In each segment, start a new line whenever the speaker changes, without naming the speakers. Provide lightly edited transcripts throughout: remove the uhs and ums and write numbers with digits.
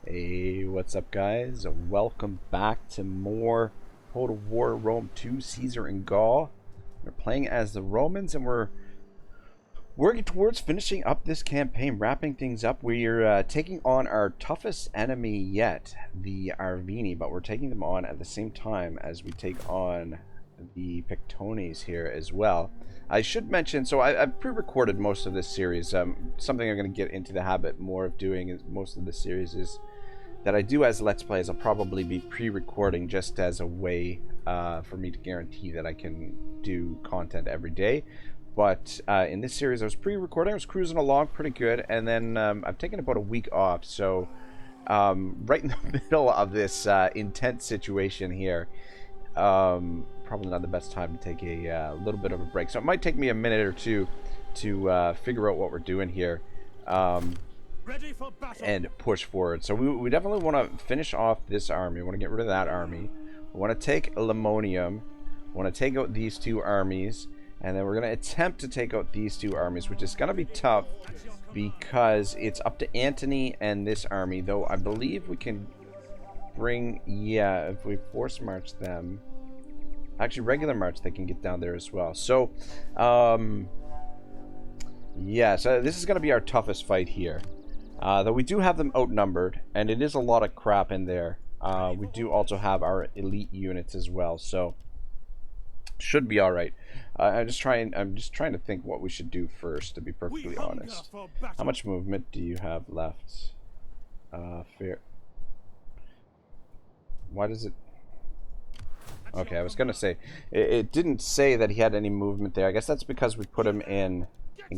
Hey, what's up, guys? Welcome back to more Total War Rome 2 Caesar and Gaul. We're playing as the Romans and we're working towards finishing up this campaign, wrapping things up. We're taking on our toughest enemy yet, the Arvini, but we're taking them on at the same time as we take on the Pictones here as well. I should mention, so I've pre-recorded most of this series. Something I'm going to get into the habit more of doing is most of the series is that I do as Let's Plays. I'll probably be pre-recording just as a way for me to guarantee that I can do content every day. But in this series, I was pre-recording. I was cruising along pretty good, and then I've taken about a week off. So right in the middle of this intense situation here, probably not the best time to take a little bit of a break. So it might take me a minute or two to figure out what we're doing here.
Ready for battle.
And push forward. So we definitely want to finish off this army. We want to get rid of that army. We want to take Lemonium. We want to take out these two armies. And then we're going to attempt to take out these two armies, which is going to be tough because it's up to Antony and this army. Though I believe we can bring, yeah, if we force march them. Actually, regular march, they can get down there as well. So, yeah, so this is going to be our toughest fight here. Though we do have them outnumbered, and it is a lot of crap in there. We do also have our elite units as well, so should be all right. I'm just trying to think what we should do first, to be perfectly honest. How much movement do you have left? Fair. Why does it? Okay, I was gonna say it didn't say that he had any movement there. I guess that's because we put him in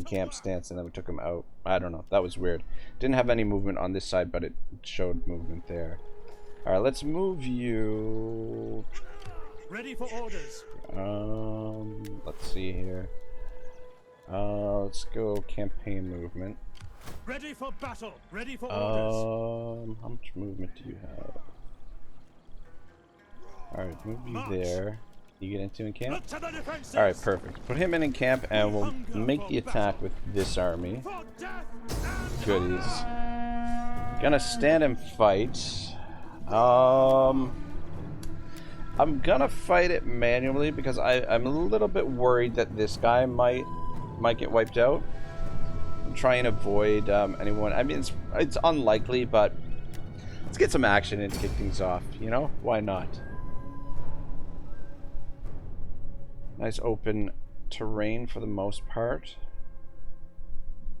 camp stance and then we took him out. I don't know, that was weird. Didn't have any movement on this side, but it showed movement there. Alright, let's move you.
Ready for orders.
Let's see here. Let's go campaign movement.
Ready for battle. Ready for orders.
How much movement do you have? Alright, move you there. You get into in camp? Alright, perfect. Put him in camp and we'll make the attack with this army. Goodies. Gonna stand and fight. I'm gonna fight it manually because I'm a little bit worried that this guy might get wiped out. I'm trying to avoid anyone. I mean, it's unlikely, but let's get some action and kick things off, you know? Why not? Nice open terrain for the most part.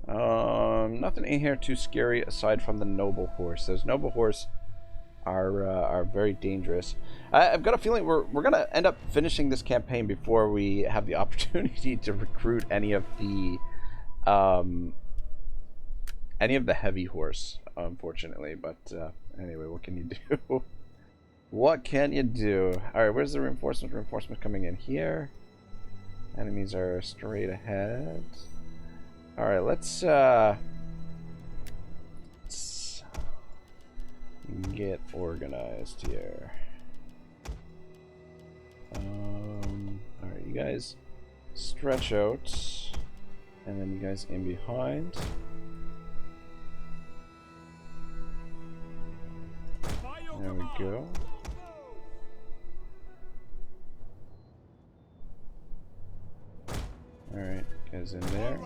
Nothing in here too scary aside from the noble horse. Those noble horse are very dangerous. I've got a feeling we're gonna end up finishing this campaign before we have the opportunity to recruit any of the heavy horse, unfortunately. But anyway, what can you do? What can you do? All right, where's the reinforcement? Reinforcement coming in here. Enemies are straight ahead. Alright, let's get organized here. Alright, you guys stretch out. And then you guys in behind. There we go. Alright, guys in there.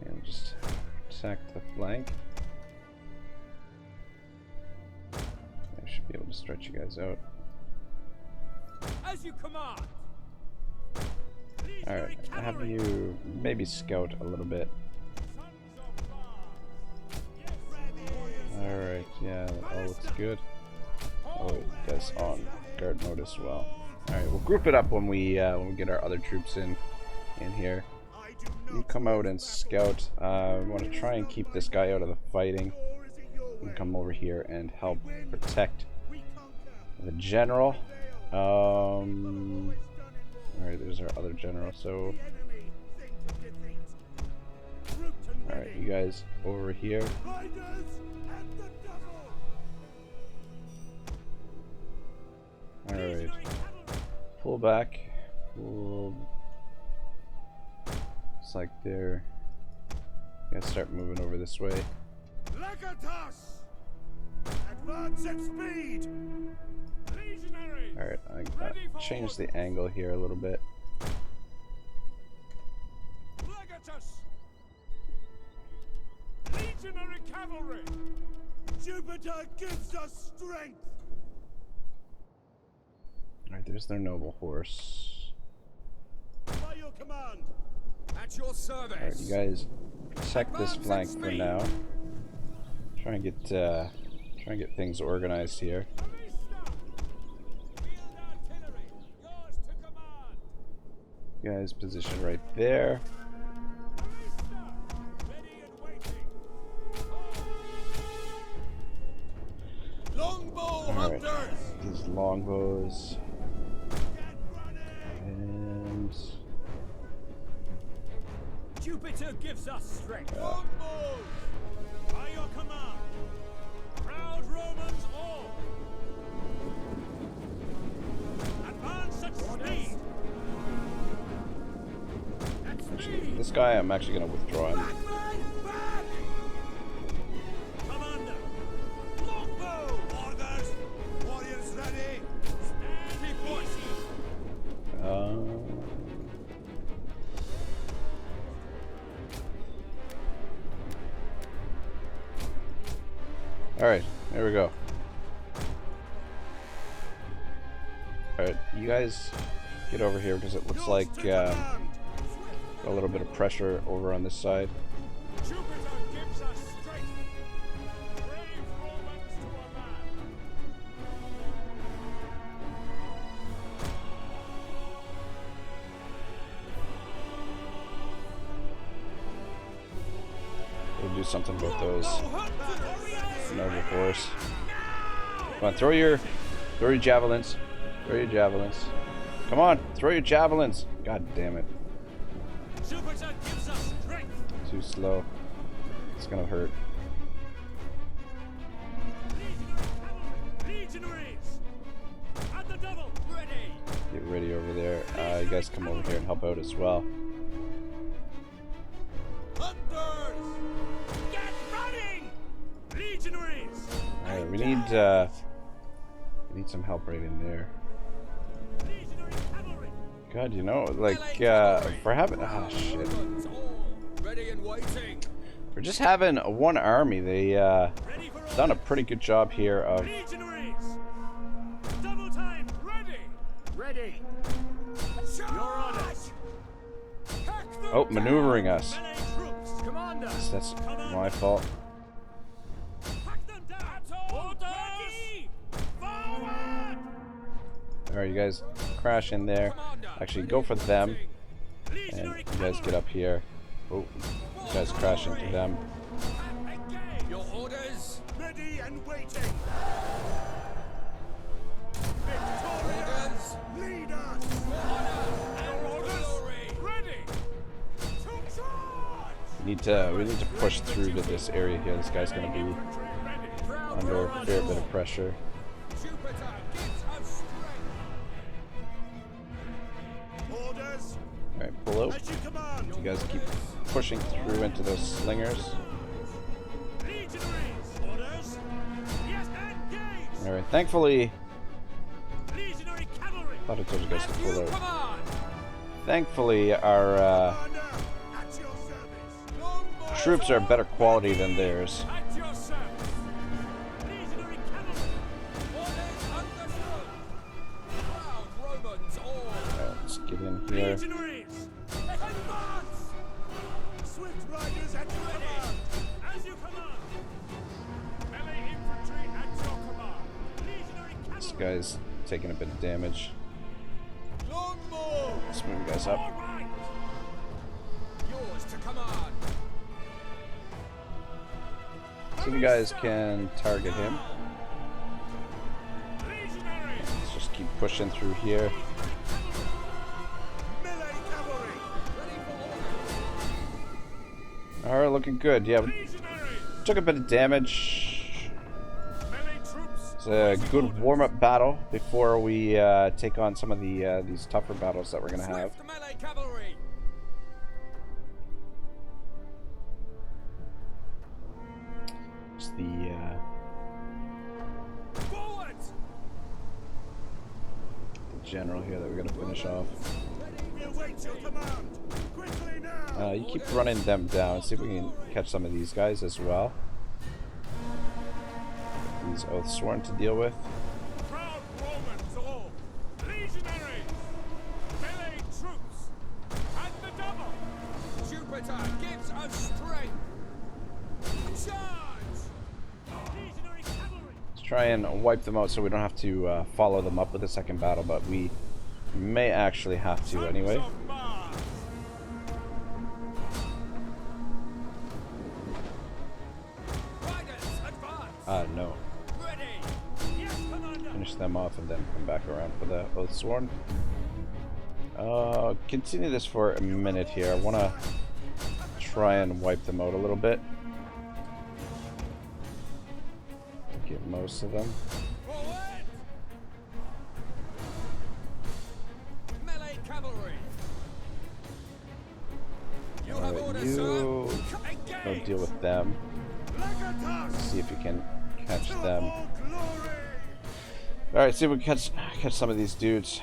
And just attack the flank. I should be able to stretch you guys out.
As you command.
Alright, I'll have you maybe scout a little bit. Alright, yeah, that all looks good. Oh, you guys on guard mode as well. Alright, we'll group it up when we get our other troops in here. You come out and scout. We want to try and keep this guy out of the fighting. You come over here and help protect the general. Alright, there's our other general. So, alright, you guys over here. Alright. Pull back. Pull. Looks like they're gonna start moving over this way.
Advance at speed. Legionaries.
Alright, I gotta change the angle here a little bit.
Legatus. Legionary cavalry. Jupiter gives us strength.
Alright, there's their noble horse.
By your command.
At your service.
Alright, you guys protect this flank for now. Try and get things organized here. You guys position right there. Alright, these longbows. And
Jupiter gives us strength. By your command. Proud Romans all. Advance at speed. At speed.
this guy, I'm actually going to withdraw him.
Back! Commander. Longbow. Orders. Warriors ready. Stand easy.
Alright, there we go. Alright, you guys get over here because it looks like a little bit of pressure over on this side.
Jupiter gives us strength. Brave Romans to a man.
We'll do something about those noble horse. Come on, throw your javelins. Throw your javelins. Come on, throw your javelins. God damn it.
Jupiter gives us strength.
Too slow. It's gonna hurt.
Legionaries. At the double. Ready.
Get ready over there. You guys come over here and help out as well.
Hunters. Get running. Legionaries.
Alright, we need some help right in there.
Legionary cavalry.
God, you know, like, for having, shit.
Ready and waiting.
For just having one army, they,
Ready for
done a pretty good job here of,
Legionaries. Double time. Ready. Ready. Your orders.
oh, maneuvering us.
Melee troops. Commander.
That's my fault.
Hack them down. Orders. Forward.
Alright, you guys crash in there. Actually, go for them. And
Legionary
you guys get up here. Oh, you guys crash into them.
Engage.
Your orders.
Ready and waiting.
Orders.
Lead us. Our orders. Ready. To charge.
We need to push through to this area here. This guy's gonna be under a fair bit of pressure.
Jupiter gives us strength.
Orders.
Alright, pull out.
As you command.
You guys keep pushing through into those slingers.
Legionaries. Orders. Yes, engage.
Alright, thankfully,
Legionary cavalry.
I thought I told you guys to pull out.
Command.
Thankfully, our
Commander. At your service.
troops are better quality than theirs.
At your service. Legionary cavalry.
Orders understood. Proud Romans all.
Alright, let's get in here.
Legionaries. Advance. Swift riders at your command. As you command. Melee infantry at your command. Legionary
This
cavalry.
guy's taking a bit of damage.
Longbow.
Let's move you guys up.
All right.
Yours to command.
So you guys can target him.
Legionaries.
Let's just keep pushing through here.
Melee cavalry.
Ready for orders.
Alright, looking good. Yeah, we
Legionaries.
took a bit of damage.
Melee troops.
It's a good warm-up battle before we take on some of the these tougher battles that we're gonna have.
Swift melee cavalry.
It's the general here that we gotta finish off.
We await your command. Quickly now.
You keep running them down. See if we can catch some of these guys as well. These Oathsworn to deal with.
Proud Romans all. Legionaries. Melee troops. At the double.
Jupiter gives us strength. Charge!
Legionary cavalry.
Let's try and wipe them out so we don't have to follow them up with a second battle, but we may actually have to anyway.
Sons of Mars.
Riders, advance!
No.
Ready!
Yes, Commander.
Finish them off and then come back around for the Oathsworn. Continue this for a minute here. I want to try and wipe them out a little bit. Get most of them.
Forward! Melee cavalry! You have
Alright,
orders,
you
sir!
go
Engage!
deal with them.
Legatus.
See if you can catch
To
them.
all glory.
Alright, see if we can catch some of these dudes.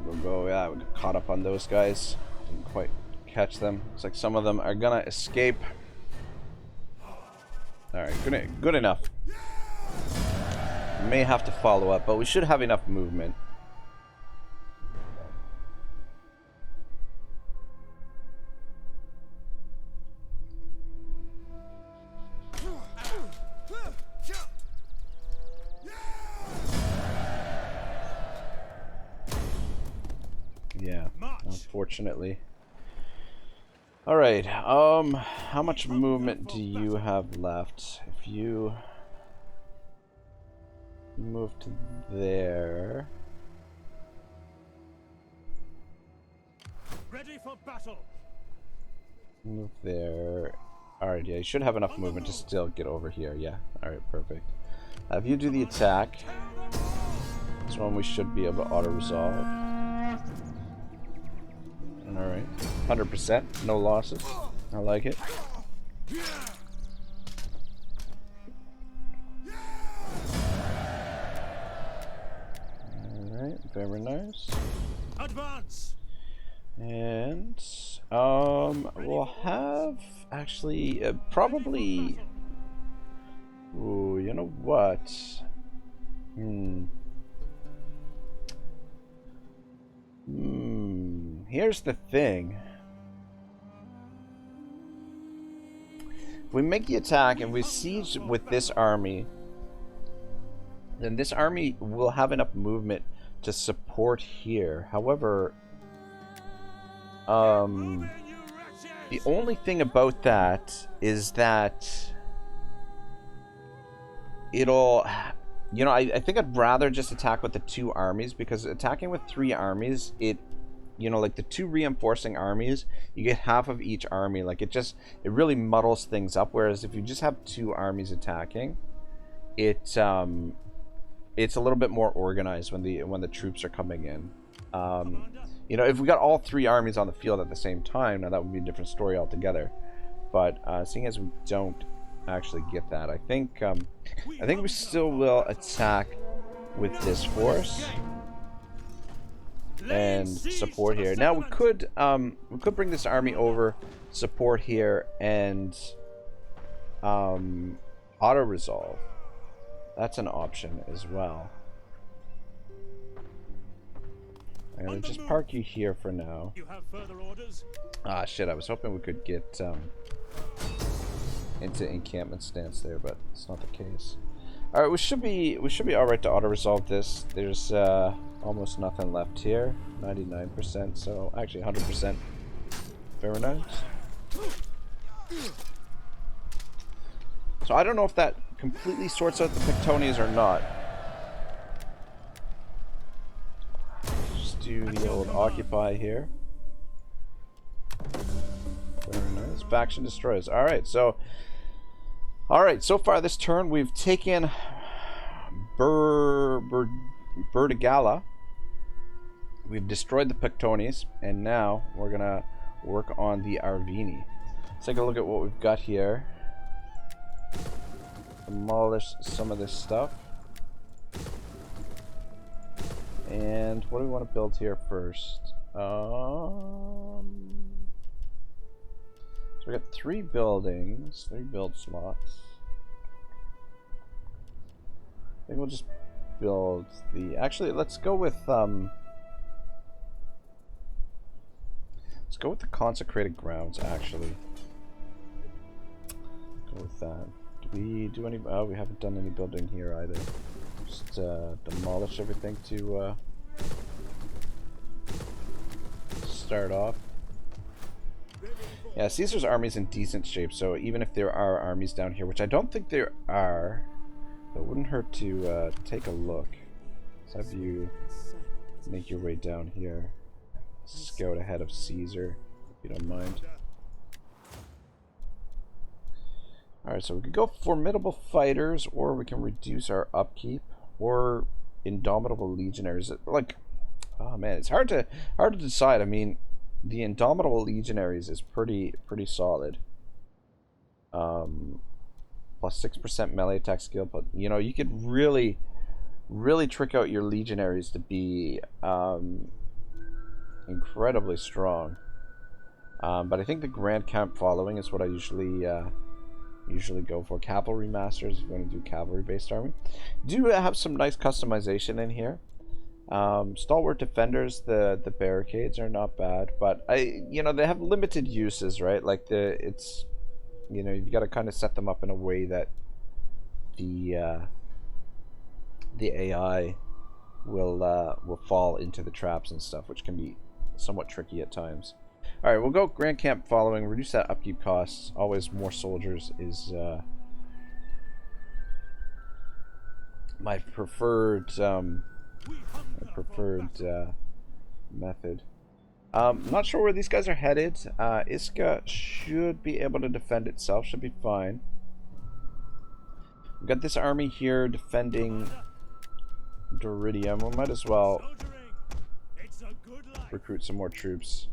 We'll go, yeah, we got caught up on those guys. Didn't quite catch them. Looks like some of them are gonna escape. Alright, good enough. May have to follow up, but we should have enough movement. Yeah, unfortunately. Alright, how much movement do you have left? If you move to there.
Ready for battle.
Move there. Alright, yeah, you should have enough movement to still get over here. Yeah, alright, perfect. If you do the attack, this one we should be able to auto-resolve. Alright, 100%, no losses. I like it. Alright, very nice.
Advance.
And we'll have actually probably. Ooh, you know what? Here's the thing. If we make the attack and we siege with this army, then this army will have enough movement to support here. However, the only thing about that is that it'll, you know, I think I'd rather just attack with the two armies, because attacking with three armies, it, you know, like the two reinforcing armies, you get half of each army. Like it really muddles things up. Whereas if you just have two armies attacking, it's a little bit more organized when the troops are coming in. You know, if we got all three armies on the field at the same time, now that would be a different story altogether. But seeing as we don't actually get that, I think we still will attack with this force and support here. Now we could bring this army over, support here, and auto resolve. That's an option as well. I'm gonna just park you here for now.
You have further orders?
Ah, shit, I was hoping we could get into encampment stance there, but it's not the case. Alright, we should be alright to auto-resolve this. There's almost nothing left here. 99%, so actually 100%. Very nice. So I don't know if that completely sorts out the Pictonies or not. Do the old occupy here. Very nice. Faction destroys. Alright, so far this turn we've taken Burdigala. We've destroyed the Pictonies, and now we're gonna work on the Arvini. Let's take a look at what we've got here. Demolish some of this stuff. And what do we want to build here first? So we got 3 buildings, 3 build slots. I think we'll just build the. Actually, let's go with the consecrated grounds. Actually, go with that. Do we do any? Oh, we haven't done any building here either. Just demolish everything to start off. Yeah, Caesar's army's in decent shape, so even if there are armies down here, which I don't think there are, it wouldn't hurt to take a look. Let's have you make your way down here. Scout ahead of Caesar, if you don't mind. Alright, so we could go formidable fighters, or we can reduce our upkeep, or indomitable legionaries. Like, oh man, it's hard to decide. I mean, the indomitable legionaries is pretty solid. Plus 6% melee attack skill, but you know, you could really trick out your legionaries to be incredibly strong. But I think the Grand Camp following is what I usually go for. Cavalry masters, if you want to do cavalry based army. Do have some nice customization in here. Stalwart defenders, the barricades are not bad, but they have limited uses, right? Like it's you've got to kind of set them up in a way that the AI will fall into the traps and stuff, which can be somewhat tricky at times. All right, we'll go Grand Camp following. Reduce that upkeep costs. Always more soldiers is my preferred method. Not sure where these guys are headed. Iska should be able to defend itself. Should be fine. We've got this army here defending Doridium. We might as well recruit some more troops.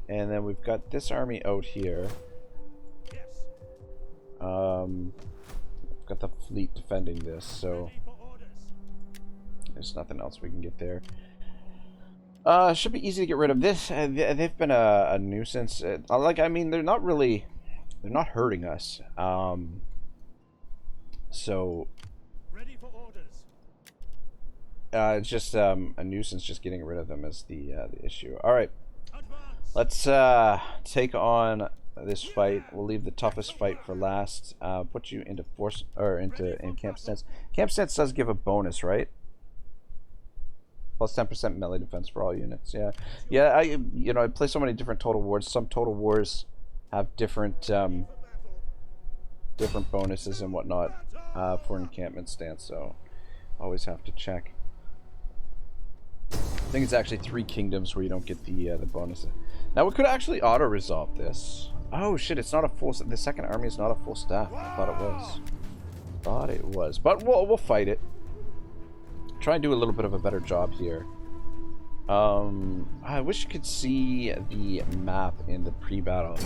And then we've got this army out here. We've got the fleet defending this, so there's nothing else we can get there. Should be easy to get rid of this. They've been a nuisance. I mean, they're not hurting us. So it's just a nuisance. Just getting rid of them is the issue. All right, let's take on this fight. We'll leave the toughest fight for last. Put you into force or in camp stance. Camp stance does give a bonus, right? Plus 10% melee defense for all units. Yeah. I play so many different Total Wars. Some Total Wars have different bonuses and whatnot for encampment stance. So always have to check. I think it's actually 3 kingdoms where you don't get the bonuses. Now we could actually auto resolve this. Oh shit! It's not a full. The second army is not a full staff. I thought it was. But we'll fight it. Try and do a little bit of a better job here. I wish you could see the map in the pre-battle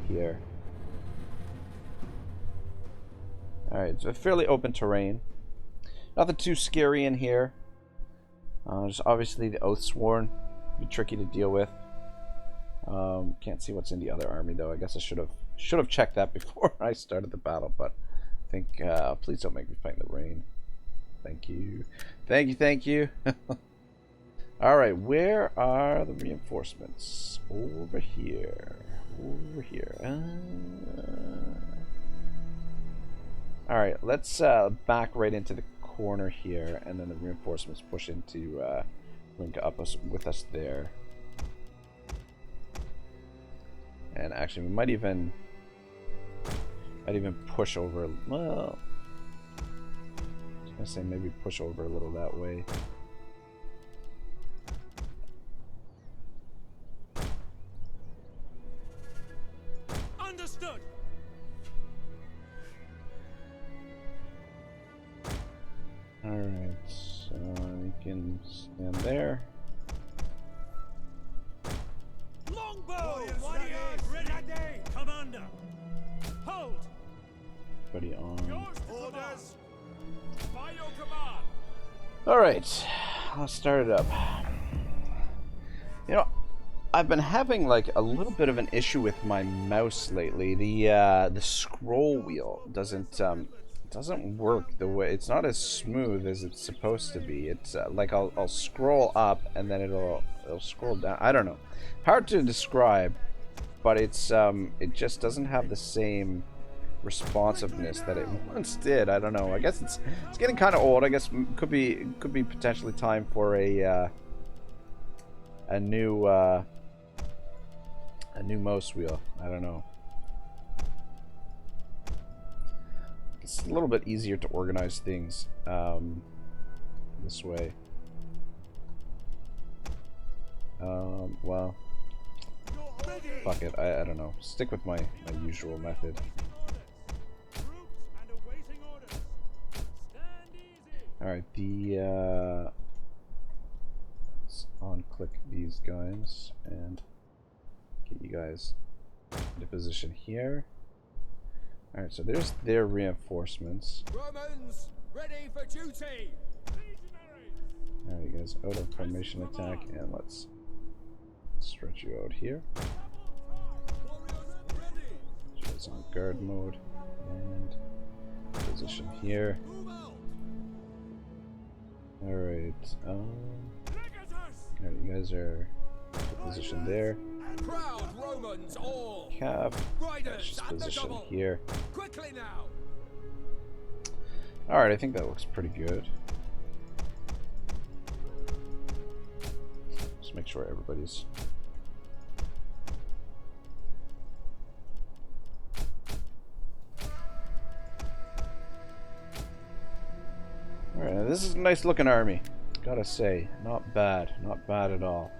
here. Alright, it's a fairly open terrain. Nothing too scary in here. Just obviously the Oathsworn. Be tricky to deal with. Can't see what's in the other army though. I guess I should have checked that before I started the battle, but I think please don't make me fight in the rain. Thank you. Thank you. Alright, where are the reinforcements? Over here. Alright, let's back right into the corner here, and then the reinforcements push into link up with us there. And actually, we might even push over. Well, I was gonna say maybe push over a little that way.
Understood.
All right, so we can stand there.
Longbow! Warriors ready! Commander! Hold!
Buddy on.
Yours to orders! By your command!
All right, I'll start it up. You know, I've been having like a little bit of an issue with my mouse lately. The scroll wheel doesn't work the way. It's not as smooth as it's supposed to be. It's like I'll scroll up and then it'll scroll down. I don't know. Hard to describe, but it's it just doesn't have the same responsiveness that it once did. I don't know. I guess it's getting kind of old. I guess could be potentially time for a new mouse wheel. I don't know. It's a little bit easier to organize things this way. Well, fuck it. I don't know. Stick with my usual method. Alright, let's unclick these guys and get you guys into position here. Alright, so there's their reinforcements.
Romans, ready for duty!
Alright, you guys out of formation attack, and let's stretch you out here. You guys on guard mode, and position here. Alright, alright, you guys are in position there.
Proud Romans all!
Cav,
Riders
just
at the
position
double.
here.
Quickly now!
Alright, I think that looks pretty good. Just make sure everybody's... Alright, this is a nice looking army. Gotta say, not bad at all.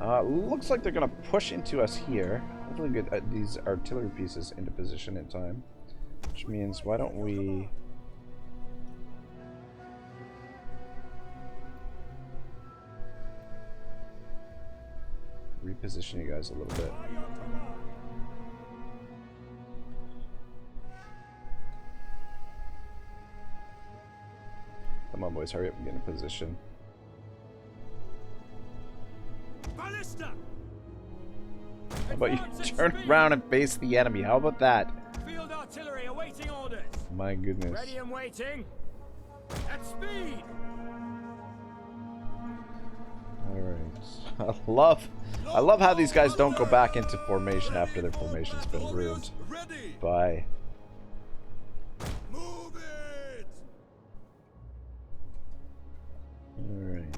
Looks like they're gonna push into us here. Hopefully get these artillery pieces into position in time. Which means, why don't we... reposition you guys a little bit. Come on, boys, hurry up and get in position.
Ballista!
How about you turn around and face the enemy? How about that?
Field artillery awaiting orders!
My goodness.
Ready and waiting! At speed!
Alright. I love how these guys don't go back into formation after their formation's been ruined. Bye.
Move it!
Alright.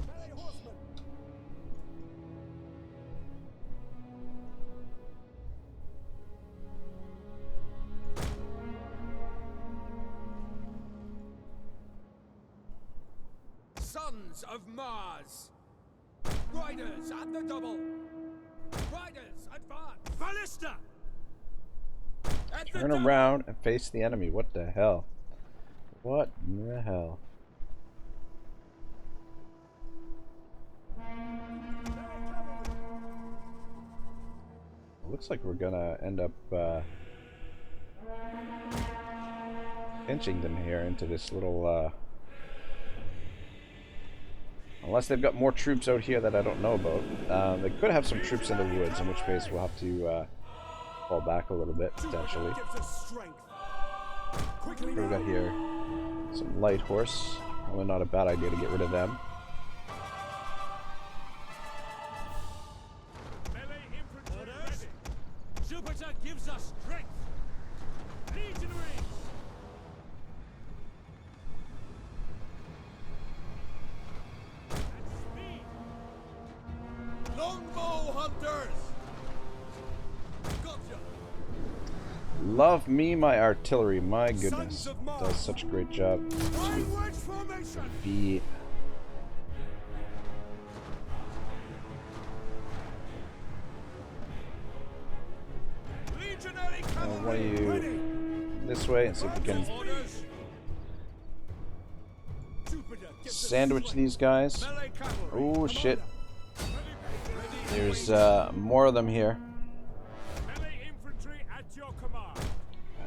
Sons of Mars! Riders at the double! Riders advance!
Ballista!
At the
Turn
double.
around and face the enemy. What the hell? What the hell? Looks like we're gonna end up pinching them here into this little unless they've got more troops out here that I don't know about. They could have some troops in the woods, in which case we'll have to fall back a little bit, potentially.
Gives us strength.
What do we got here? Some light horse. Probably not a bad idea to get rid of them.
Melee infantry ready. Jupiter gives us strength. Legionaries! At speed!
Longbow hunters! Gotcha!
Love me my artillery. My goodness,
Sons of Mars.
does such a great job.
Onward formation!
Be
Legionary
why
cavalry
don't
ready.
you this way and see if we can
Orders. Jupiter gives us
sandwich
strength.
these guys.
Melee cavalry.
Oh shit!
Ready.
There's more of them here.
Melee infantry at your command.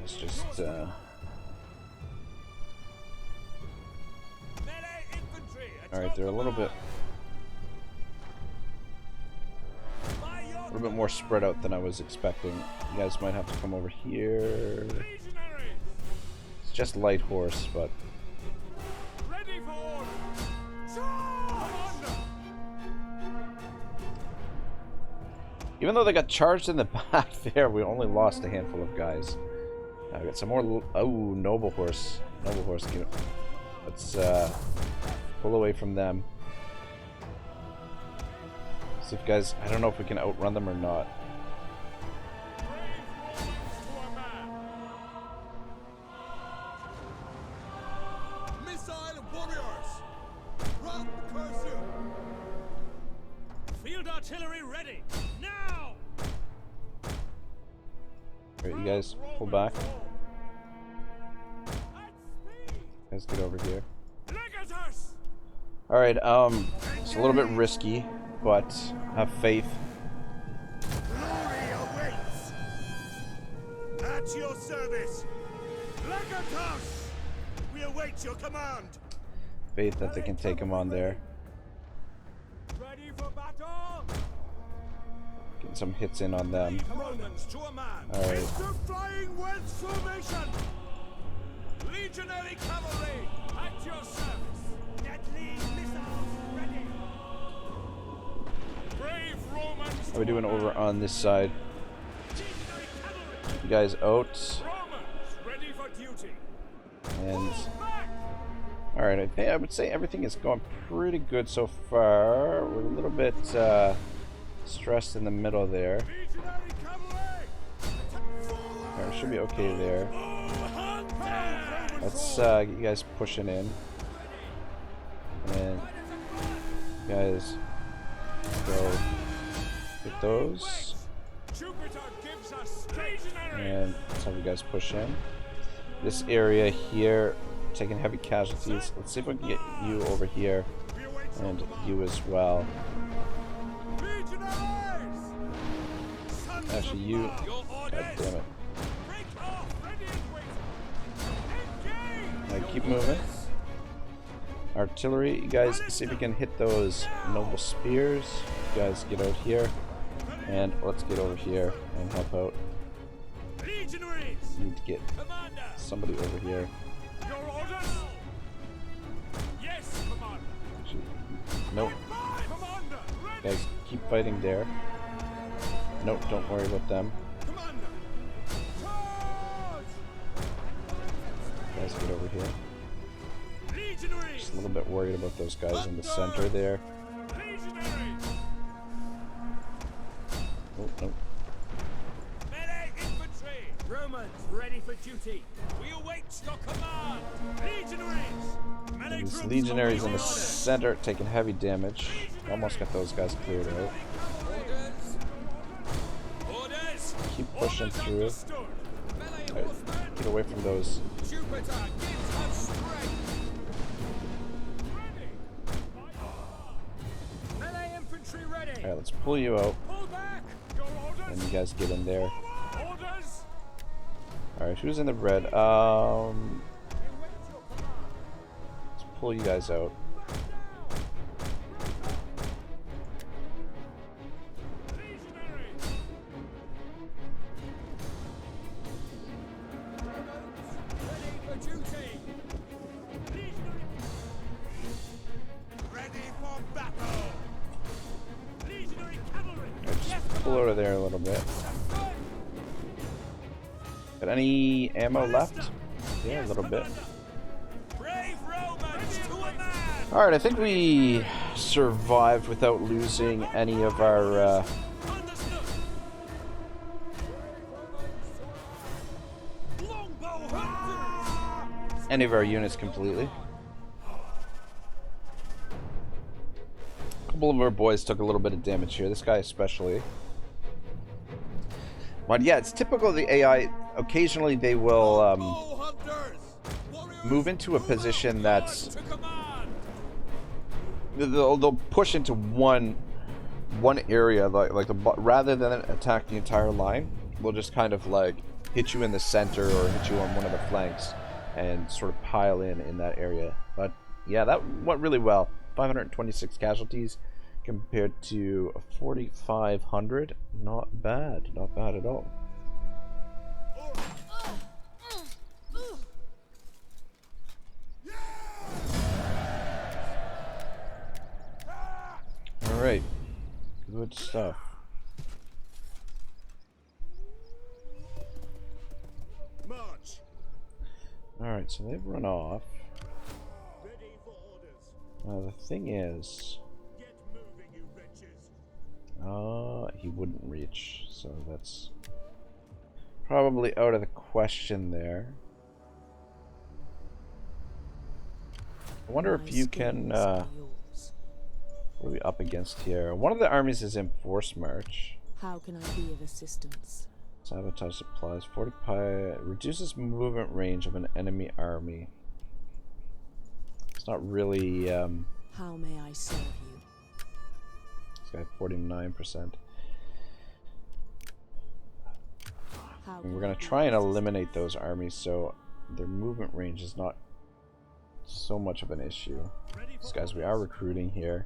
It's just
Melee infantry at
Alright, they're a little bit more spread out than I was expecting. You guys might have to come over here. It's just light horse, but
Ready for charge!
even though they got charged in the back there, we only lost a handful of guys. I got some more. Oh, noble horse. Noble horse. Let's pull away from them. See if guys. I don't know if we can outrun them or not.
Missile warriors! Run, curse you!
Field artillery ready! Now!
Alright, you guys pull back. Guys, get over here. Alright, it's a little bit risky, but have faith.
Glory awaits! At your service! Legatus! We await your command!
Faith that they can take him on there.
Ready for battle!
Getting some hits in on them.
Romans to a man!
Alright.
Into flying wedge formation! Legionary cavalry at your service! Deadly missiles ready! Brave Romans!
How are we doing over on this side?
Legionary cavalry!
You guys out.
Romans ready for duty!
And
Back!
alright, I think I would say everything is going pretty good so far. We're a little bit stressed in the middle there.
Legionary cavalry!
Alright, should be okay there. Let's get you guys pushing in. And you guys go get those.
Jupiter gives us stationary!
And let's have you guys push in. This area here, taking heavy casualties. Let's see if we can get you over here. And you as well.
Legionaries!
Actually, you. God damn it.
Break off! Ready and waiting! Engage!
Alright, keep moving. Artillery, you guys see if you can hit those noble spears. You guys get out here. And let's get over here and help out.
Legionaries!
Need to get
Commander!
somebody over here.
Your orders? Yes, Commander!
Actually, nope.
Commander! Ready!
Guys, keep fighting there. Nope, don't worry about them.
Commander! Charge!
Guys, get over here.
Legionaries!
Just a little bit worried about those guys in the center there.
Legionaries!
Oh, nope.
Melee infantry! Romans ready for duty! We await your command! Legionaries! Melee
These
troops
legionaries in the
awaiting orders.
center taking heavy damage. Almost got those guys cleared out.
Orders! Orders!
Keep pushing
Orders
through.
understood.
Alright, get away from those.
Jupiter gives us strength!
Ready! Melee infantry ready!
Alright, let's pull you out.
Pull back! Your orders!
And you guys get in there.
Orders!
Alright, who's in the red? Let's pull you guys out.
Legionaries! Ready for duty! Ready for battle! Legionary cavalry!
Alright, just pull out of there a little bit. Got any ammo left? Yeah, a little bit.
Brave Romans to a man!
Alright, I think we survived without losing any of our
Understood! Longbow hunters!
units completely. A couple of our boys took a little bit of damage here, this guy especially. But yeah, it's typical of the AI. Occasionally they will
Bow hunters! Warriors,
move into a position that's
To command!
they'll push into one area, like rather than attack the entire line, they'll just kind of like hit you in the center or hit you on one of the flanks and sort of pile in that area. But yeah, that went really well. 526 casualties compared to 4,500. Not bad. Not bad at all. Alright. Good stuff.
March.
Alright, so they've run off.
Ready for orders.
Now the thing is,
Get moving, you wretches.
he wouldn't reach, so that's probably out of the question there. I wonder if you can, what are we up against here? One of the armies is in force march.
How can I be of assistance?
Sabotage supplies, fortify, reduces movement range of an enemy army. It's not really,
How may I serve you?
this guy 49%.
How
And we're
can
going
I
to
be
try and
of
eliminate
assistance?
those armies so their movement range is not so much of an issue. These guys we are recruiting here.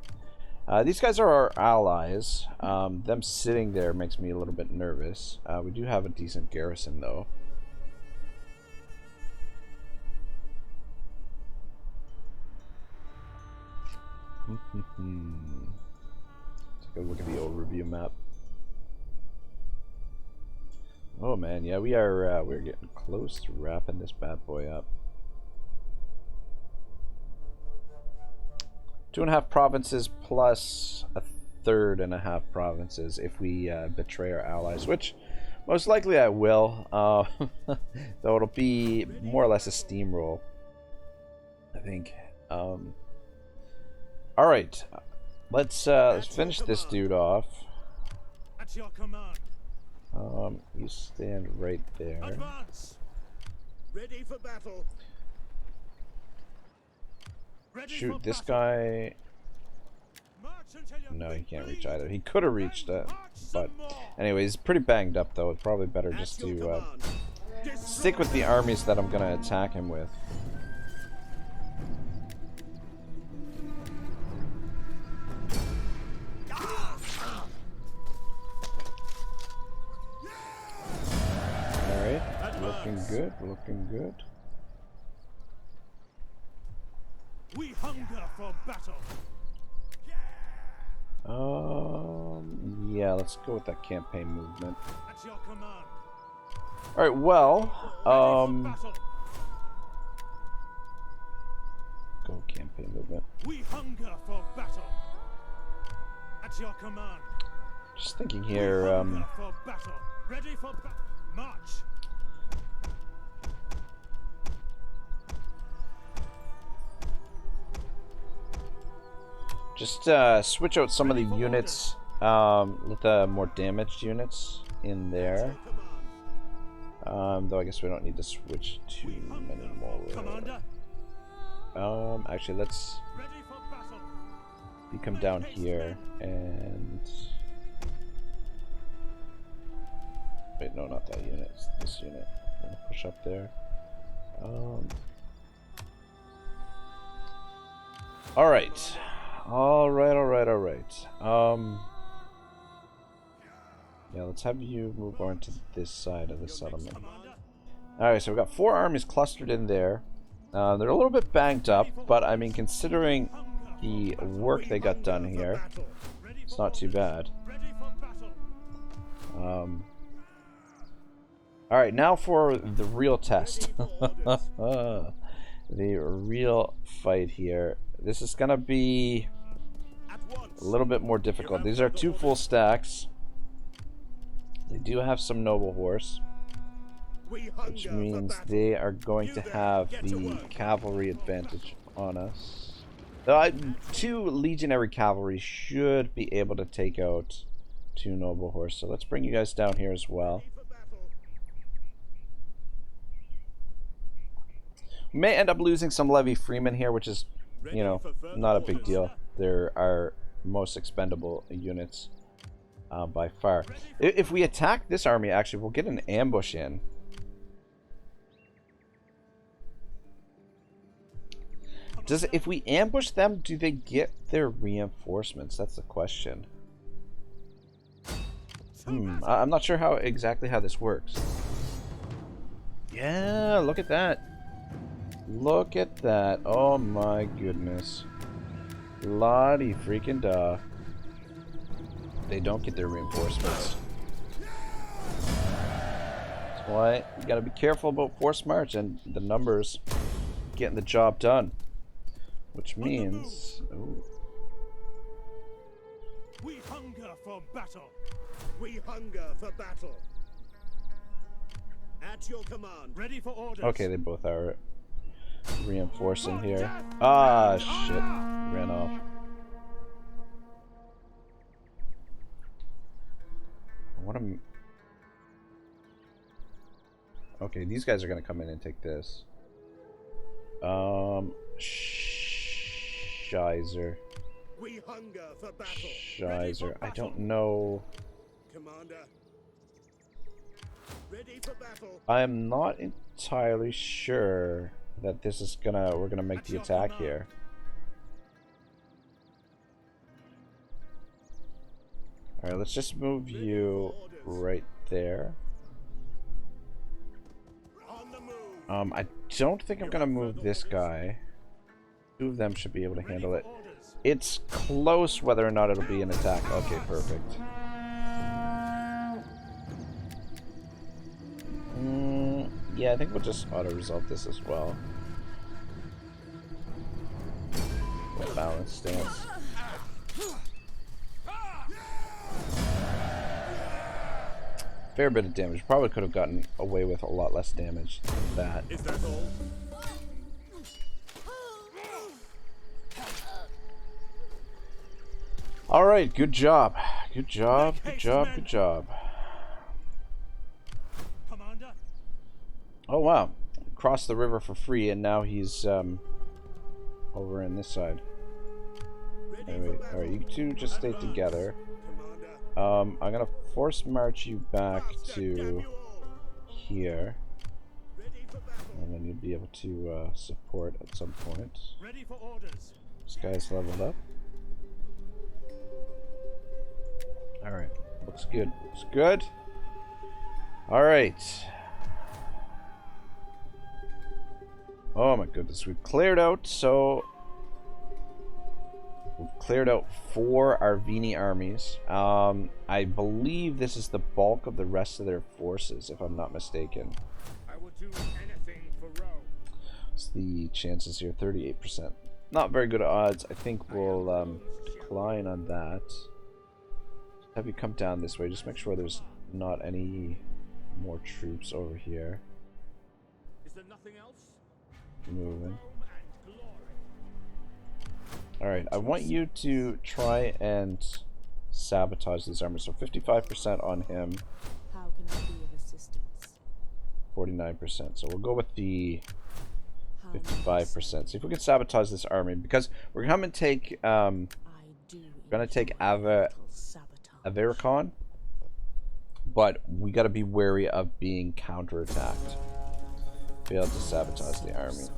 These guys are our allies. Them sitting there makes me a little bit nervous. We do have a decent garrison though. Take a look at the overview map. Oh man, yeah, we're getting close to wrapping this bad boy up. 2.5 provinces plus 1/3.5 provinces if we betray our allies, which most likely I will. Though it'll be more or less a steamroll, I think. All right, let's finish this dude off.
At your command.
You stand right there.
Advance. Ready for battle. Ready for
Shoot this
battle.
guy.
March until you
No, he
make
can't reach
bleed.
either. He could have reached it,
March
but
some more.
anyway, he's pretty banged up though. It's probably better
At
just
your
to
command.
stick with the armies that I'm gonna attack him with. Alright, looking good, looking good.
We hunger for battle.
Yeah, let's go with that campaign movement.
At your command.
Alright, well,
Ready for battle.
go campaign movement.
We hunger for battle. At your command.
Just thinking
We
here,
hunger for battle. Ready for march.
just switch out some of the units, with the more damaged units in there. Though I guess we don't need to switch too many more.
Commander.
Actually, let's
Ready for battle.
you come down here and wait, no, not that unit. It's this unit. I'm gonna push up there. All right. Yeah, let's have you move on to this side of the settlement.
Commander.
Alright, so we've got 4 armies clustered in there. They're a little bit banged up, but I mean, considering the work they got done here, it's not too bad.
Ready for battle.
Alright, now for the real test.
Ready for orders.
The real fight here. This is gonna be
At once.
a little bit more difficult. These are 2 full stacks. They do have some noble horse,
We
which
hunger for
means
battle.
they are going to have the cavalry advantage on us. Though 2 legionary cavalry should be able to take out 2 noble horse. So let's bring you guys down here as well.
Ready for battle.
We may end up losing some levy freemen here, which is, you know,
Ready for further
not a big
orders.
deal. They're our most expendable units by far. If we attack this army, actually, we'll get an ambush in. Does if we ambush them, do they get their reinforcements? That's the question. I'm not sure how exactly how this works. Yeah, look at that. Look at that. Oh my goodness. Lottie freaking da. They don't get their reinforcements. That's why you gotta be careful about force march and the numbers getting the job done. Which means... Ooh.
We hunger for battle.
We hunger for battle. At your command.
Ready for orders.
Okay, they both are reinforcing here. Ah, shit. Ran off. What am... Okay, these guys are gonna come in and take this. Shizer.
We hunger for battle.
Shizer. I don't know.
Commander. Ready for battle.
I am not entirely sure that this is we're gonna make the attack here. Alright, let's just move you right there.
On the move.
I don't think I'm gonna move this guy. Two of them should be able to handle it. It's close whether or not it'll be an attack. Okay, perfect. Yeah, I think we'll just auto-resolve this as well. Balance stance. Fair bit of damage. Probably could have gotten away with a lot less damage than that.
Is that all?
Alright, good job. Good job, good job, good job.
Commander.
Oh wow. Crossed the river for free and now he's over in this side. Anyway, alright, you two just stay together.
Commander.
I'm gonna force march you back to here.
Ready for battle.
And then you'll be able to support at some point.
Ready for orders.
This guy's leveled up. Alright, looks good. Looks good. Alright. Oh my goodness, we've cleared out, so... We've cleared out 4 Arvini armies. I believe this is the bulk of the rest of their forces, if I'm not mistaken.
I will do anything for Rome.
What's the chances here? 38%. Not very good odds. I think we'll decline on that. Have you come down this way? Just make sure there's not any more troops over here.
Is there nothing else?
Moving.
Rome and glory.
Alright, I want you to try and sabotage these armors. So 55% on him,
How can I be of assistance?
49%. So we'll go with the
How may I
55%. See if we can sabotage this army, because we're going to take
I do
gonna take
enjoy
Ava-
mental sabotage.
Avericon, but we got to be wary of being counterattacked. Failed to sabotage the army.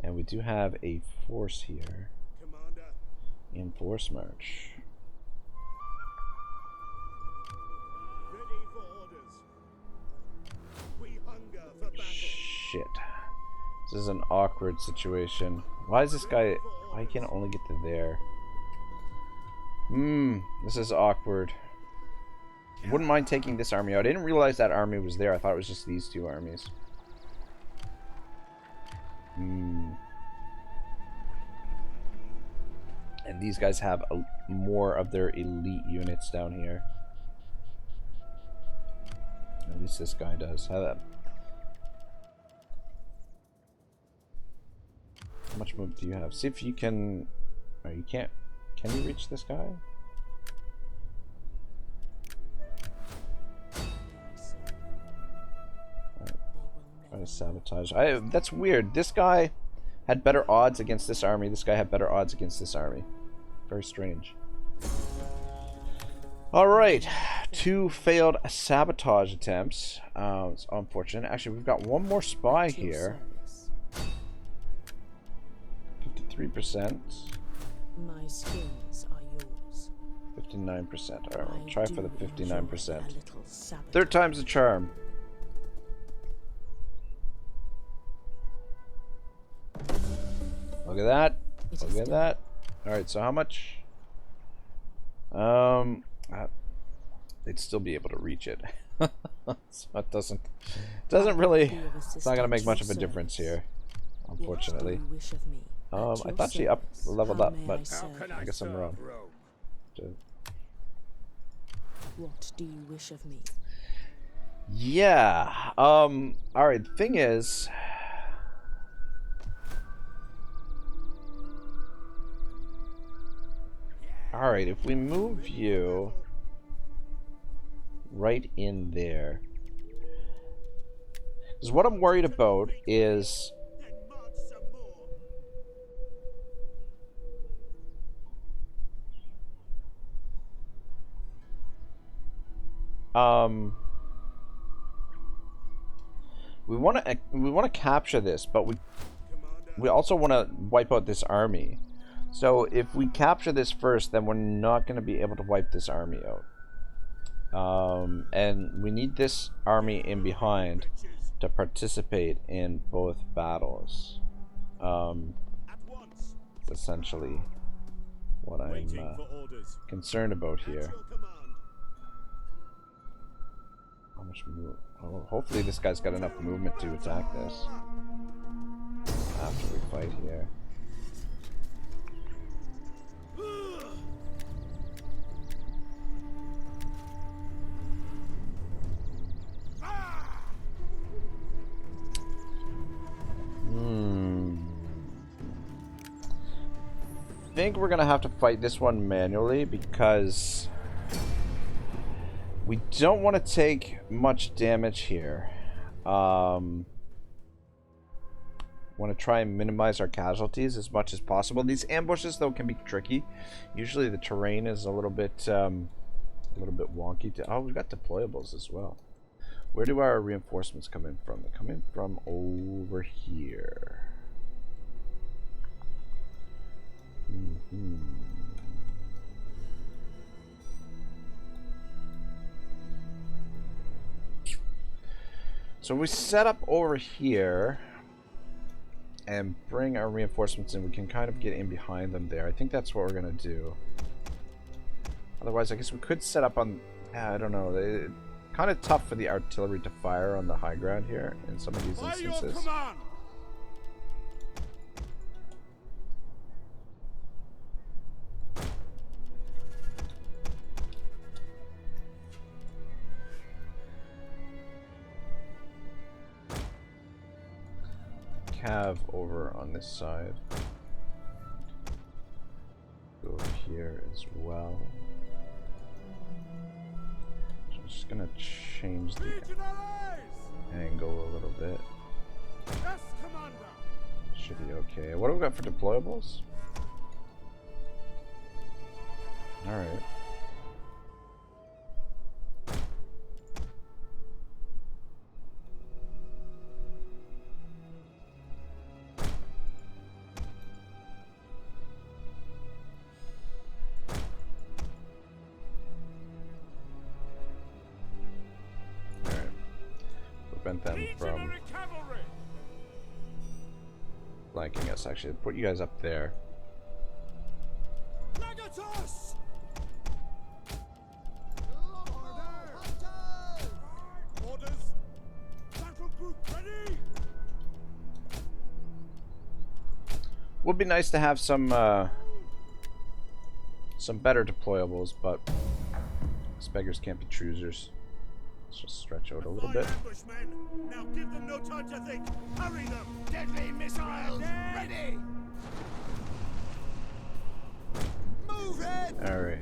And we do have a force here
Commander.
in force march.
Ready for orders. We hunger for battle.
Shit. This is an awkward situation. Why is this guy... Why can't I only get to there? This is awkward. Wouldn't mind taking this army out. I didn't realize that army was there. I thought it was just these 2 armies. And these guys have more of their elite units down here. At least this guy does. How much move do you have? See if you can... Oh, you can't... Can you reach this guy? Try to sabotage. That's weird. This guy had better odds against this army. This guy had better odds against this army. Very strange. Alright. 2 failed sabotage attempts. It's unfortunate. Actually, we've got one more spy
At your
here.
service.
53%.
My skills are yours.
59%. Alright, we'll
I
try for the
do enjoy
59%.
a little sabotage.
Third time's the charm. Look at that.
It
Look
is
at
done.
that. Alright, so how much? They'd still be able to reach it. So it doesn't really,
Be of
it's not gonna make much of a
assistance.
difference here,
What
unfortunately.
do you wish of me? At
I
your
thought she
service.
leveled
How
up,
may
but
I serve
Can
you?
I guess I'm
serve
wrong.
Rome?
What do you wish of me?
Yeah. Alright, the thing is, alright, if we move you right in there, because what I'm worried about is
Then march some more.
we want to capture this, but we
Commander,
also want to wipe out this army. So if we capture this first, then we're not going to be able to wipe this army out. And we need this army in behind
riches
to participate in both battles.
at once.
That's essentially what I'm
Waiting for orders.
concerned about
At
here.
your command.
How much move? Oh, hopefully this guy's got enough movement to attack this after we fight here. I think we're gonna have to fight this one manually because we don't want to take much damage here. Want to try and minimize our casualties as much as possible. These ambushes though can be tricky. Usually the terrain is a little bit wonky. Oh, we've got deployables as well. Where do our reinforcements come in from? They come in from over here. So we set up over here and bring our reinforcements in. We can kind of get in behind them there. I think that's what we're gonna do. Otherwise, I guess we could set up on. I don't know. Kind of tough for the artillery to fire on the high ground here in some of these
By your
instances.
command!
Cav over on this side. Go over here as well. So I'm just gonna change the
Legionaries!
angle a little bit.
Yes, Commander!
Should be okay. What do we got for deployables? Alright. Alright. Prevent them from
Legionary cavalry!
flanking us. Actually, put you guys up there.
Legatus! Orders! Battle group ready!
Would be nice to have some better deployables, but these beggars can't be choosers. Let's just stretch out a little bit.
Ambushmen. Now give them no time to think. Hurry them. Deadly missiles ready. Move it.
All right.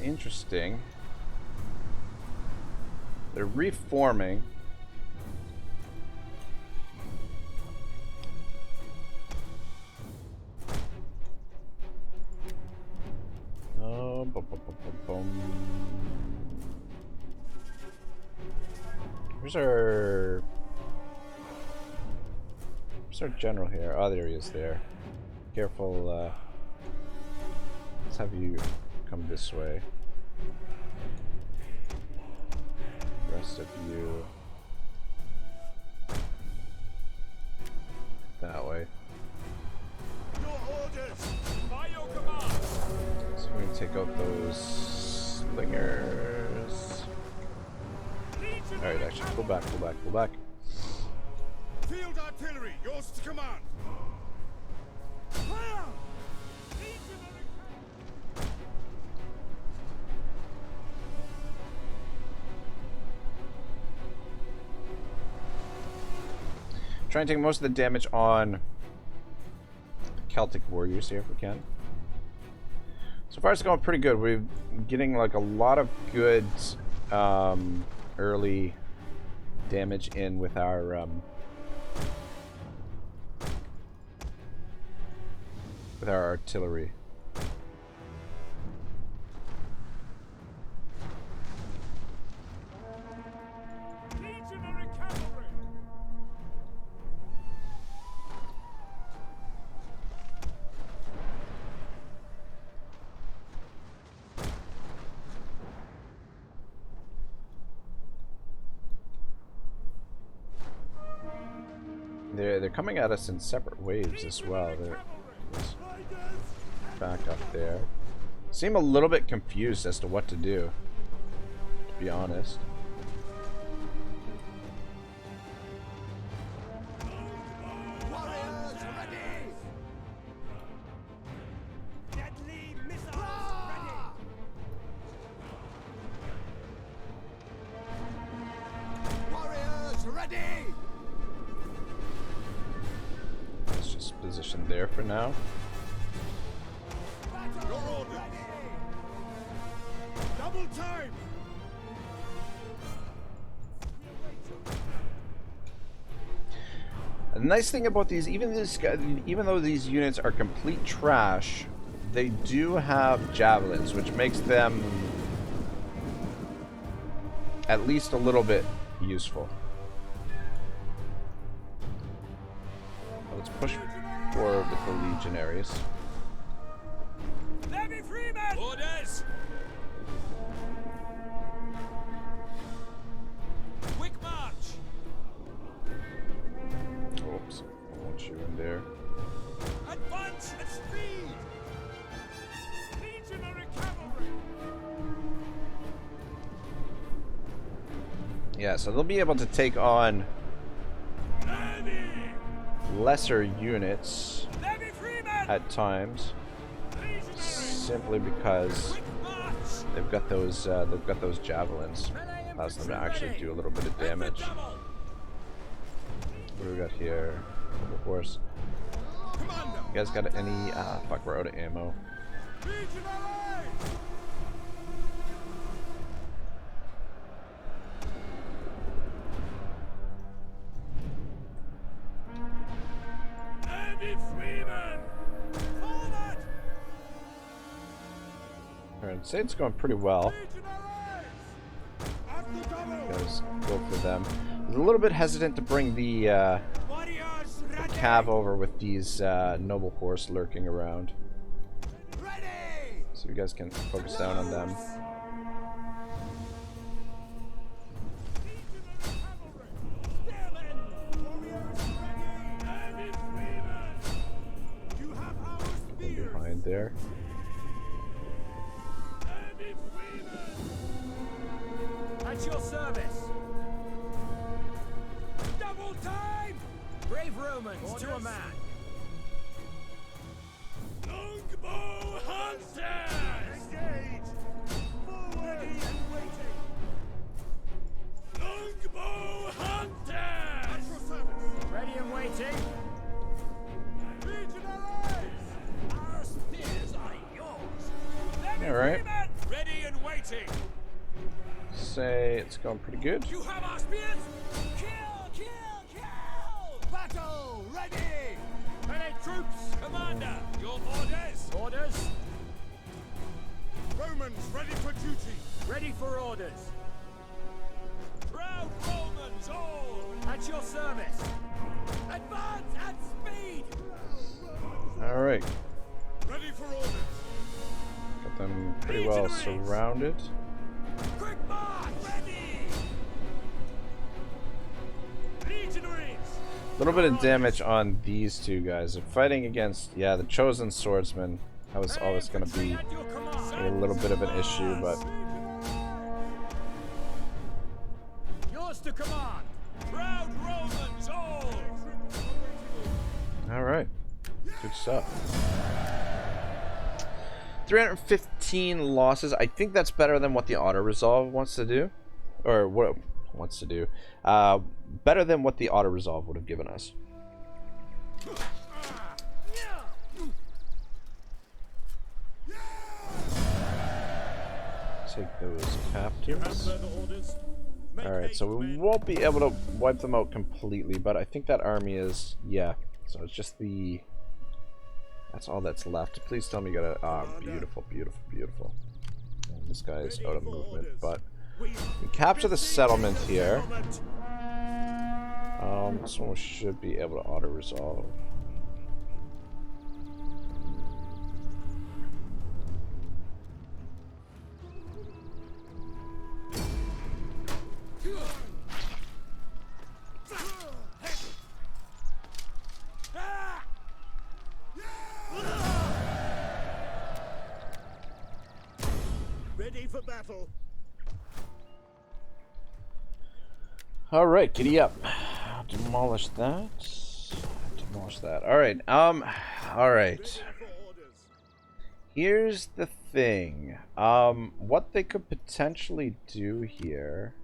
Interesting. They're reforming. Where's our general here? Oh, there he is there. Careful, let's have you come this way. The rest of you that way.
Your orders!
By your command!
So we're gonna take out those slingers. Alright, actually, pull back.
Field artillery, yours to command! Fire!
Try and take most of the damage on Celtic warriors here if we can. So far it's going pretty good. We're getting like a lot of good early damage in with our artillery.
Legionary cavalry!
They're coming at us in separate waves as well. They're back up there. Seem a little bit confused as to what to do, to be honest.
Warriors ready! Deadly missiles ready! Warriors ready!
Let's just position there for now.
Your orders! Double time!
The nice thing about these, even though these units are complete trash, they do have javelins, which makes them at least a little bit useful. Let's push forward with the legionaries.
Levy freemen! Orders! Quick march!
Oops, I want you in there.
Advance at speed! Legionary cavalry!
Yeah, so they'll be able to take on
Levy!
lesser units
Levy freemen!
at times,
Legionary!
simply because
Quick march!
they've got those javelins. Allows them to actually do a little bit of damage. What do we got here? Of course.
Commander!
You guys got any? Fuck, we're out of ammo.
Legionary!
Levy freemen! Forward!
Alright, say it's going pretty well.
Legionaries! At the double!
You guys go for them. I was a little bit hesitant to bring the
Warriors ready!
cav over with these noble horse lurking around,
Ready!
so you guys can focus down on them.
You have our
Get
spears!
behind there.
At your service! Double time! Brave Romans to a man! Longbow hunters!
Engage! Forward! Ready and waiting!
Longbow hunters!
At your service!
Ready and waiting!
Legionaries!
Our spears are yours!
Alright.
Ready and waiting!
Say it's going pretty good.
You have our spears! Kill! Kill! Kill!
Battle! Ready!
Melee troops! Commander! Your orders! Orders!
Romans ready for duty!
Ready for orders! Proud Romans
pretty well surrounded.
Quick march! Ready! Legionaries!
A little bit of damage on these two guys. They're fighting against, yeah, the chosen swordsman. That was always going to be a little bit of an issue, but
Yours to command. Proud Romans all.
all right, good stuff. 315 losses. I think that's better than what the auto resolve wants to do, or what it wants to do. Better than what the auto resolve would have given us. Take those captives. Alright, so we won't be able to wipe them out completely, but I think that army is, yeah. So it's just the, that's all that's left. Please tell me you got a, beautiful, beautiful, beautiful. And this guy is out of movement, but we capture the settlement here. This one we should be able to auto-resolve.
Ready for battle.
Alright, giddy up. Demolish that. Demolish that. Alright, alright. Here's the thing. What they could potentially do here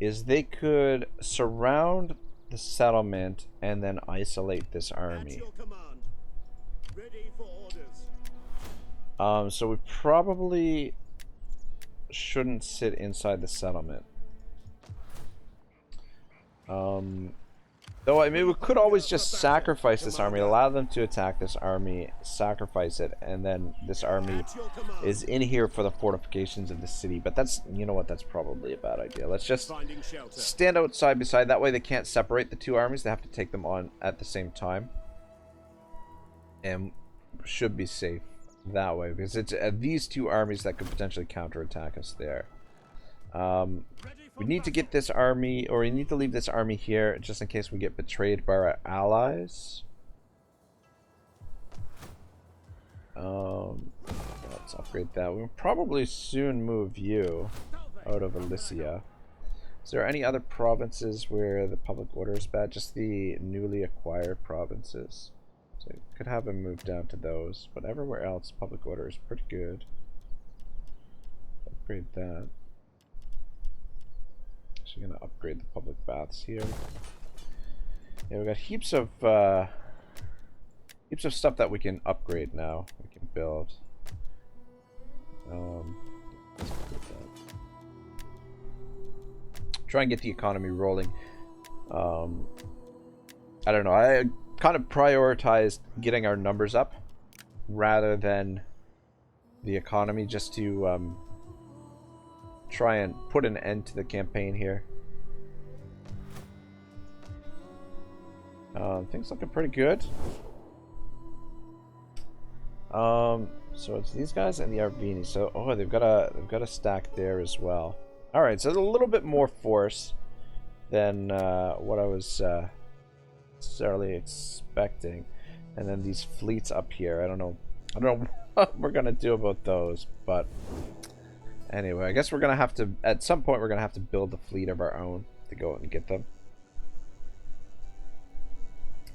is they could surround the settlement and then isolate this army.
Ready for orders.
So we probably shouldn't sit inside the settlement. Though, I mean, we could always just sacrifice this army, allow them to attack this army, sacrifice it, and then this army is in here for the fortifications of the city. But that's, you know what, that's probably a bad idea. Let's just stand out side by side. That way they can't separate the two armies. They have to take them on at the same time. And should be safe that way, because it's these two armies that could potentially counterattack us there. We need to get this army, or we need to leave this army here just in case we get betrayed by our allies. Let's upgrade that. We'll probably soon move you out of Elysia. Is there any other provinces where the public order is bad? Just the newly acquired provinces. So we could have him move down to those, but everywhere else public order is pretty good. Upgrade that. Actually gonna upgrade the public baths here. Yeah, we got heaps of stuff that we can upgrade now. We can build. Let's upgrade that. Try and get the economy rolling. I don't know. I kind of prioritized getting our numbers up rather than the economy, just to try and put an end to the campaign here. Things looking pretty good. So it's these guys and the Arvini. So they've got a stack there as well. All right, so there's a little bit more force than what I was necessarily expecting. And then these fleets up here. I don't know what we're gonna do about those, but anyway, I guess we're gonna have to, at some point, we're gonna have to build a fleet of our own to go out and get them.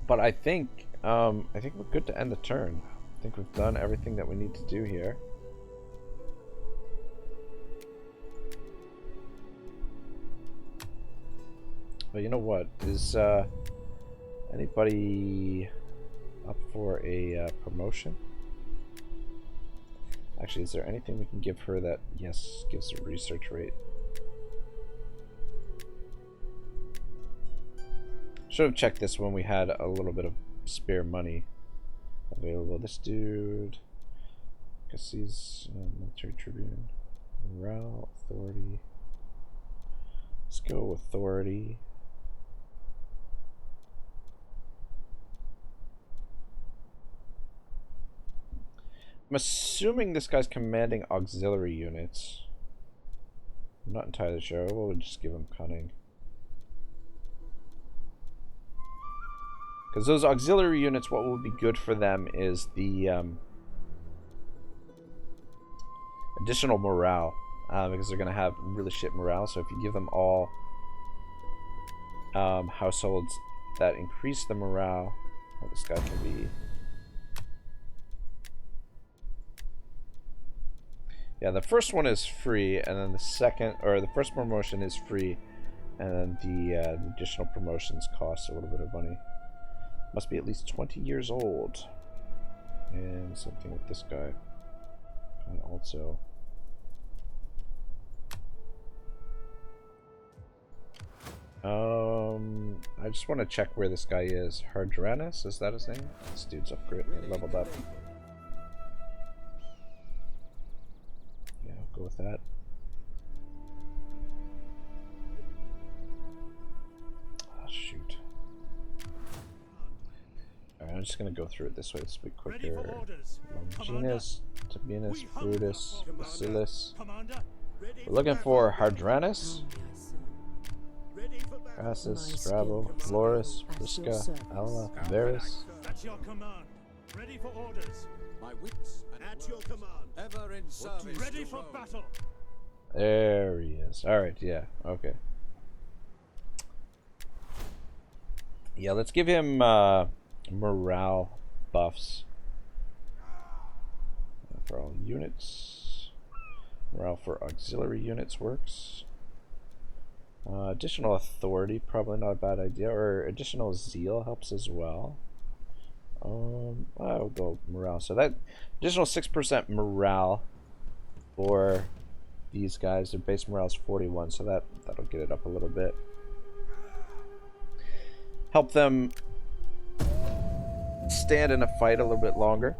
But I think we're good to end the turn. I think we've done everything that we need to do here. But you know what? Is anybody up for a promotion? Actually, is there anything we can give her that, yes, gives a research rate? Should have checked this when we had a little bit of spare money available. This dude, I guess he's military tribune. Morale, authority. Let's go authority. I'm assuming this guy's commanding auxiliary units. I'm not entirely sure. We'll just give him cunning. Because those auxiliary units, what would be good for them is the additional morale. Because they're going to have really shit morale. So if you give them all households that increase the morale, well, this guy can be... Yeah, the first one is free, and then the second, or the first promotion is free, and then the additional promotions cost a little bit of money. Must be at least 20 years old. And something with this guy. And also... I just want to check where this guy is. Hardranus, is that his name? This dude's upgraded, leveled up. Yeah, I'll go with that. Oh, shoot. Alright, I'm just gonna go through it this way. This will be quicker. Longinus, Sabinus, Brutus, Bacillus. We're looking for Hardranus. Crassus, Strabo, Florus, Prisca, Alma, Varus.
That's your command. Ready for orders.
My wits at your command. Ever in service.
Ready for battle.
There he is. Alright, yeah, okay. Yeah, let's give him morale buffs for all units. Morale for auxiliary units works. Additional authority, probably not a bad idea, or additional zeal helps as well. I'll go morale. So that additional 6% morale for these guys. Their base morale is 41, so that'll get it up a little bit. Help them stand in a fight a little bit longer.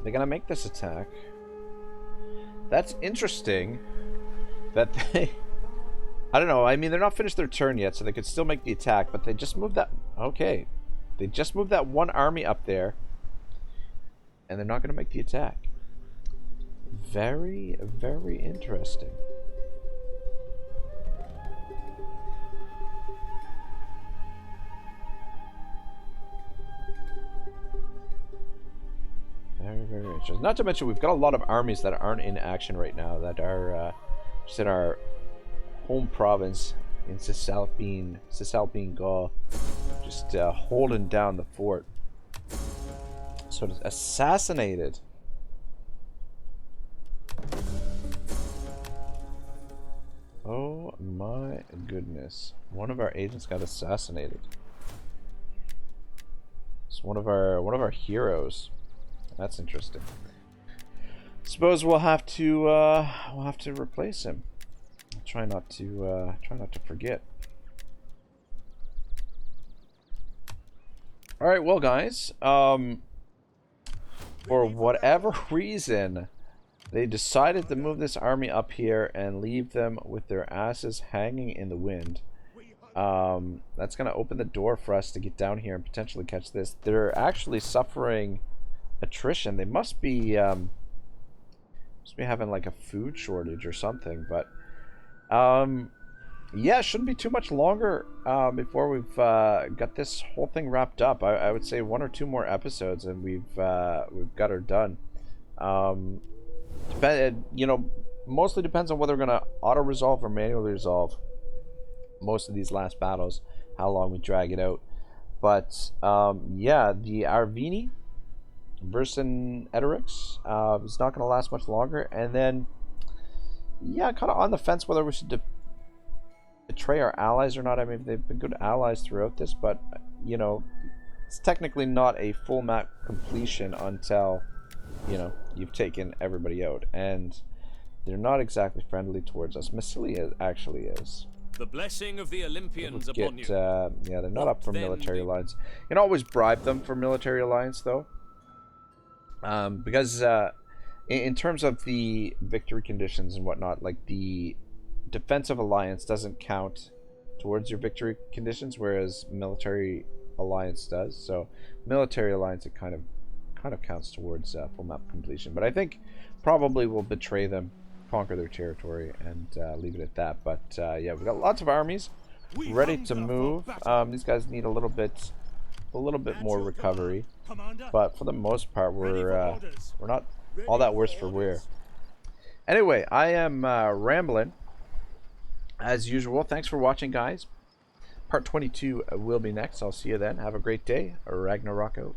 They're gonna make this attack. That's interesting that they... I don't know, I mean, they're not finished their turn yet, so they could still make the attack, but they just moved that... Okay. They just moved that one army up there, and they're not gonna make the attack. Very, very interesting. Very, very interesting. Not to mention, we've got a lot of armies that aren't in action right now, that are just in our home province in Cisalpine Gaul, just holding down the fort. So it's assassinated. Oh my goodness! One of our agents got assassinated. It's one of our heroes. That's interesting. Suppose we'll have to replace him. Try not to forget. All right, well, guys, for whatever reason, they decided to move this army up here and leave them with their asses hanging in the wind. That's gonna open the door for us to get down here and potentially catch this. They're actually suffering attrition. They must be having like a food shortage or something, but yeah, it shouldn't be too much longer before we've got this whole thing wrapped up. I would say 1 or 2 more episodes and we've got her done. You know, mostly depends on whether we're gonna auto resolve or manually resolve most of these last battles, how long we drag it out. But yeah, the Arvini versus Eterix is not going to last much longer, and then yeah, kind of on the fence whether we should betray our allies or not. I mean, they've been good allies throughout this, but you know, it's technically not a full map completion until, you know, you've taken everybody out, and they're not exactly friendly towards us. Massilia actually is.
The blessing of the Olympians upon you.
Yeah, they're not up for military alliance. You can always bribe them for military alliance, though. Because in terms of the victory conditions and whatnot, like the defensive alliance doesn't count towards your victory conditions, whereas military alliance does. So military alliance, it kind of counts towards full map completion. But I think probably we'll betray them, conquer their territory, and leave it at that. But yeah, we've got lots of armies ready to move. These guys need a little bit more recovery, but for the most part, we're not all that worse for wear. Anyway, I am rambling as usual. Thanks for watching, guys. Part 22 will be next. I'll see you then. Have a great day. Ragnarok out.